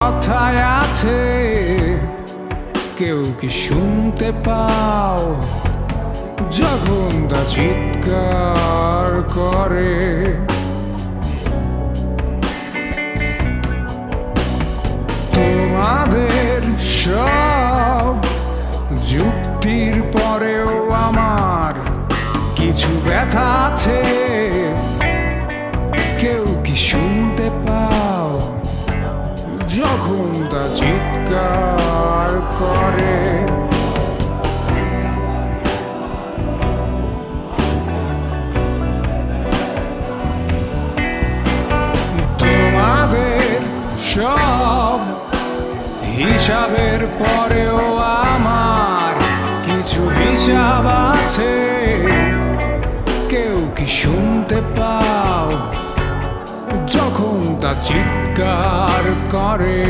কথায় আছে, কেউ কি শুনতে পাও যখন তা চিৎকার করে? তোমাদের সব যুক্তির পরেও আমার কিছু ব্যথা আছে, কেউ কি শুনতে পাও যখন তা চিৎকার করে? তোমাদের সব হিসাবের পরেও আমার কিছু হিসাব আছে, কেউ কি শুনতে পাও যখন তা চিৎকার করে?